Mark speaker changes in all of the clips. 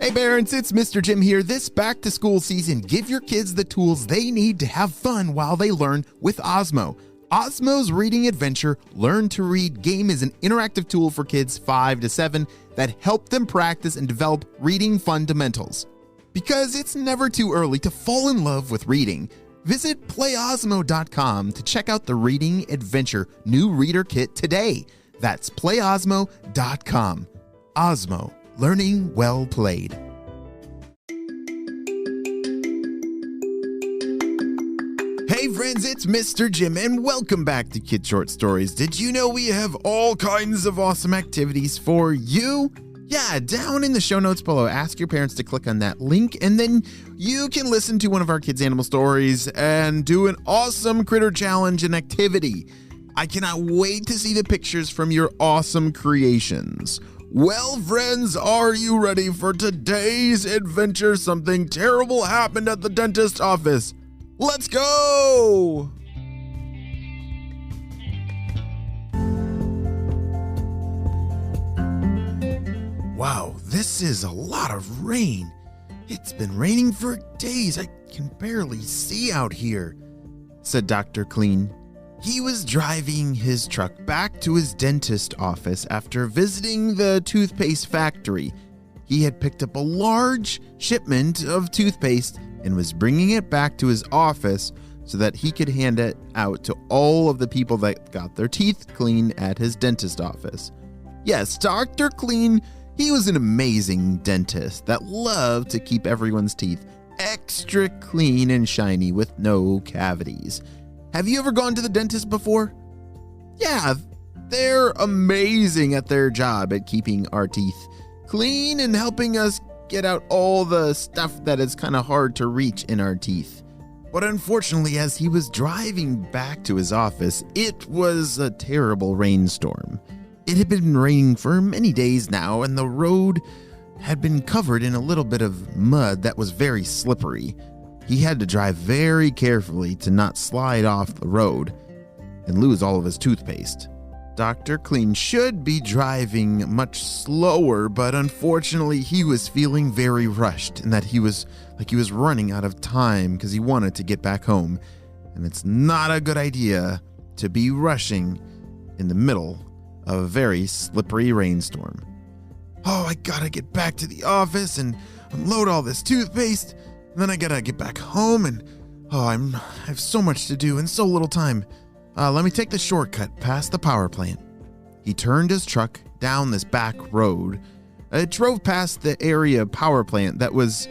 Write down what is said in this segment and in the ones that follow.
Speaker 1: Hey parents, it's Mr. Jim here. This back to school season, give your kids the tools they need to have fun while they learn with Osmo. Osmo's Reading Adventure Learn to Read game is an interactive tool for kids 5 to 7 that help them practice and develop reading fundamentals. Because it's never too early to fall in love with reading, visit playosmo.com to check out the Reading Adventure new reader kit today. That's playosmo.com. Osmo, learning well played. Hey friends, it's Mr. Jim and welcome back to Kid Short Stories. Did you know we have all kinds of awesome activities for you? Yeah, down in the show notes below, ask your parents to click on that link and then you can listen to one of our kids' animal stories and do an awesome critter challenge and activity. I cannot wait to see the pictures from your awesome creations. Well, friends, are you ready for today's adventure? Something terrible happened at the dentist's office. Let's go! Wow, this is a lot of rain. It's been raining for days. I can barely see out here, said Dr. Clean. He was driving his truck back to his dentist office after visiting the toothpaste factory. He had picked up a large shipment of toothpaste and was bringing it back to his office so that he could hand it out to all of the people that got their teeth clean at his dentist office. Yes, Dr. Clean, he was an amazing dentist that loved to keep everyone's teeth extra clean and shiny with no cavities. Have you ever gone to the dentist before? Yeah, they're amazing at their job at keeping our teeth clean and helping us get out all the stuff that is kind of hard to reach in our teeth. But unfortunately, as he was driving back to his office, it was a terrible rainstorm. It had been raining for many days now, and the road had been covered in a little bit of mud that was very slippery. He had to drive very carefully to not slide off the road and lose all of his toothpaste. Dr. Clean should be driving much slower, but unfortunately he was feeling very rushed and that he was running out of time because he wanted to get back home. And it's not a good idea to be rushing in the middle of a very slippery rainstorm. Oh, I gotta get back to the office and unload all this toothpaste. And then I gotta get back home and I have so much to do and so little time. Let me take the shortcut past the power plant. He turned his truck down this back road. It drove past the area power plant that was,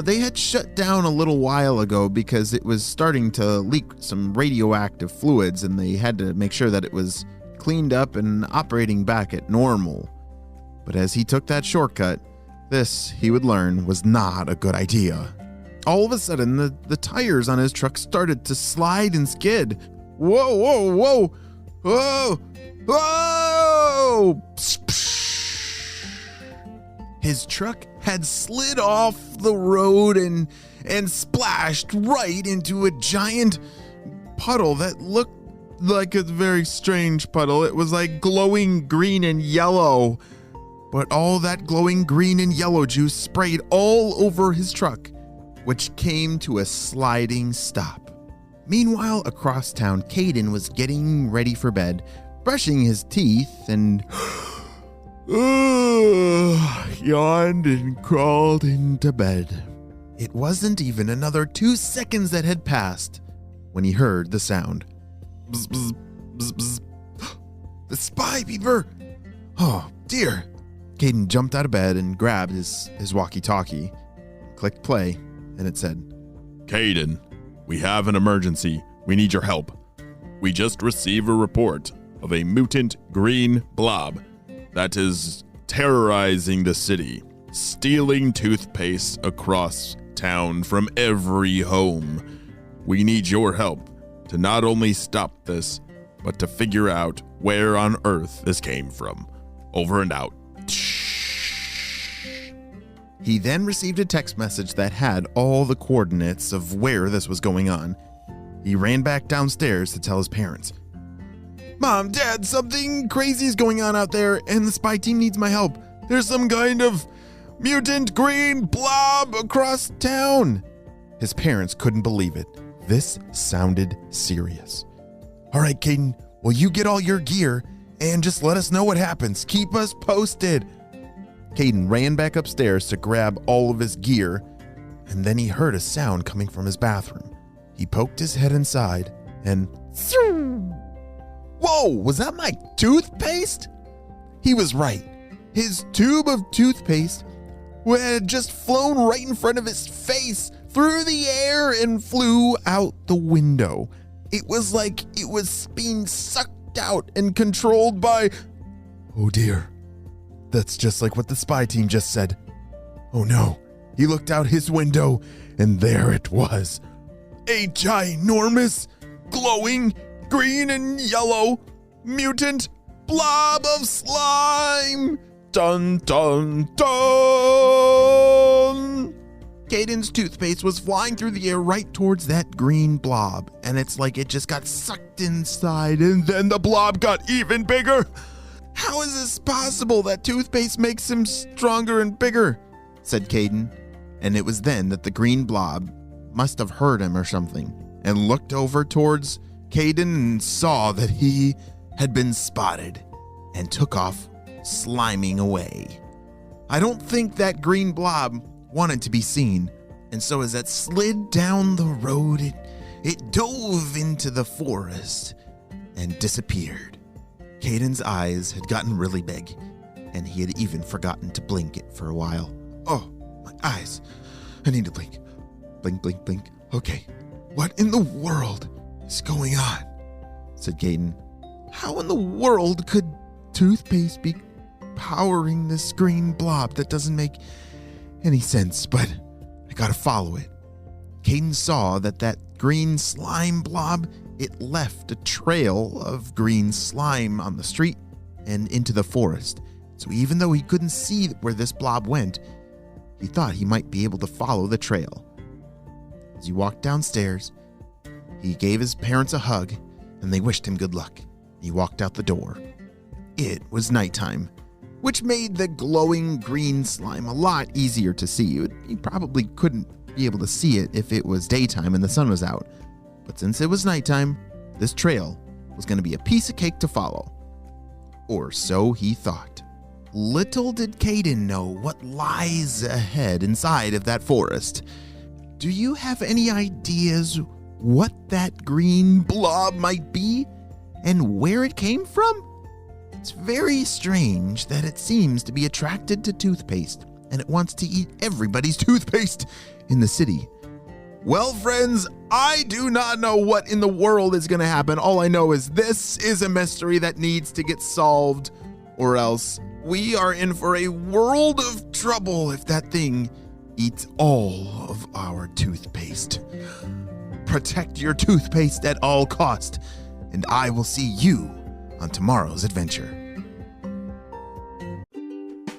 Speaker 1: they had shut down a little while ago because it was starting to leak some radioactive fluids and they had to make sure that it was cleaned up and operating back at normal. But as he took that shortcut, this, he would learn, was not a good idea. All of a sudden, the tires on his truck started to slide and skid. Whoa, whoa, whoa, whoa, whoa! His truck had slid off the road and splashed right into a giant puddle that looked like a very strange puddle. It was like glowing green and yellow, but all that glowing green and yellow juice sprayed all over his truck, which came to a sliding stop. Meanwhile, across town, Kayden was getting ready for bed, brushing his teeth, and yawned and crawled into bed. It wasn't even another 2 seconds that had passed when he heard the sound. Bzz, bzz, bzz, bzz. The spy beeper! Oh, dear. Kayden jumped out of bed and grabbed his walkie-talkie, clicked play, and it said,
Speaker 2: Kayden, we have an emergency. We need your help. We just received a report of a mutant green blob that is terrorizing the city, stealing toothpaste across town from every home. We need your help to not only stop this, but to figure out where on earth this came from. Over and out.
Speaker 1: He then received a text message that had all the coordinates of where this was going on. He ran back downstairs to tell his parents. Mom, Dad, something crazy is going on out there and the spy team needs my help. There's some kind of mutant green blob across town. His parents couldn't believe it. This sounded serious. All right, Kayden, well, you get all your gear and just let us know what happens. Keep us posted. Kayden ran back upstairs to grab all of his gear, and then he heard a sound coming from his bathroom. He poked his head inside and... Whoa, was that my toothpaste? He was right. His tube of toothpaste had just flown right in front of his face through the air and flew out the window. It was like it was being sucked out and controlled by... Oh dear. That's just like what the spy team just said. Oh no. He looked out his window and there it was. A ginormous, glowing, green and yellow, mutant blob of slime. Dun dun dun! Kayden's toothpaste was flying through the air right towards that green blob, and it's like it just got sucked inside, and then the blob got even bigger. How is this possible? That toothpaste makes him stronger and bigger, said Kayden, and it was then that the green blob must have heard him or something, and looked over towards Kayden and saw that he had been spotted, and took off sliming away. I don't think that green blob wanted to be seen, and so as it slid down the road, it dove into the forest and disappeared. Kayden's eyes had gotten really big, and he had even forgotten to blink it for a while. Oh, my eyes. I need to blink. Blink, blink, blink. Okay, what in the world is going on? Said Kayden. How in the world could toothpaste be powering this green blob? That doesn't make any sense, but I gotta follow it. Kayden saw that green slime blob, it left a trail of green slime on the street and into the forest. So even though he couldn't see where this blob went, he thought he might be able to follow the trail. As he walked downstairs, he gave his parents a hug and they wished him good luck. He walked out the door. It was nighttime, which made the glowing green slime a lot easier to see. You probably couldn't be able to see it if it was daytime and the sun was out. But since it was nighttime, this trail was going to be a piece of cake to follow. Or so he thought. Little did Kayden know what lies ahead inside of that forest. Do you have any ideas what that green blob might be and where it came from? It's very strange that it seems to be attracted to toothpaste, and it wants to eat everybody's toothpaste in the city. Well, friends, I do not know what in the world is going to happen. All I know is this is a mystery that needs to get solved, or else we are in for a world of trouble if that thing eats all of our toothpaste. Protect your toothpaste at all cost, and I will see you on tomorrow's adventure.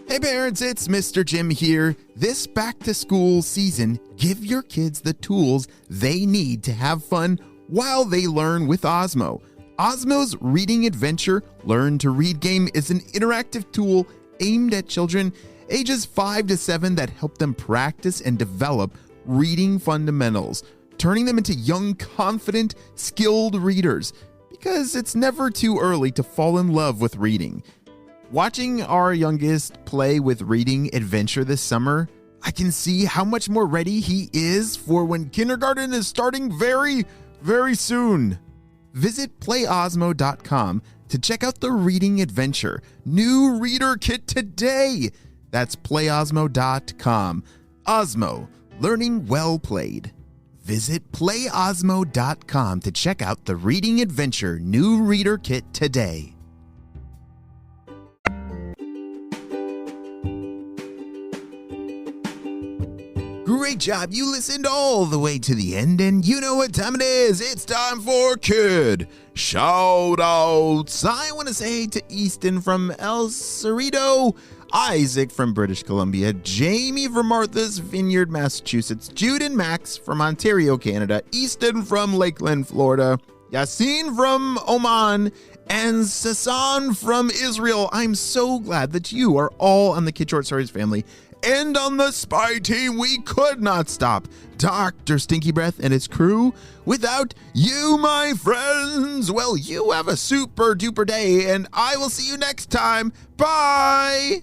Speaker 1: Hey parents, it's Mr. Jim here. This back-to-school season, give your kids the tools they need to have fun while they learn with Osmo. Osmo's Reading Adventure Learn to Read game is an interactive tool aimed at children ages 5 to 7 that help them practice and develop reading fundamentals, turning them into young, confident, skilled readers, because it's never too early to fall in love with reading. Watching our youngest play with Reading Adventure this summer, I can see how much more ready he is for when kindergarten is starting very, very soon. Visit playosmo.com to check out the Reading Adventure new reader kit today. That's playosmo.com. Osmo, learning well played. Visit playosmo.com to check out the Reading Adventure new reader kit today. Great job. You listened all the way to the end, and you know what time it is. It's time for Kid Shoutouts. I want to say to Easton from El Cerrito, Isaac from British Columbia, Jamie from Martha's Vineyard, Massachusetts, Jude and Max from Ontario, Canada, Easton from Lakeland, Florida, Yassine from Oman, and Sasan from Israel. I'm so glad that you are all on the Kid Short Stories family, And on the spy team, we could not stop Dr. Stinky Breath and his crew without you, my friends. Well, you have a super duper day, and I will see you next time. Bye!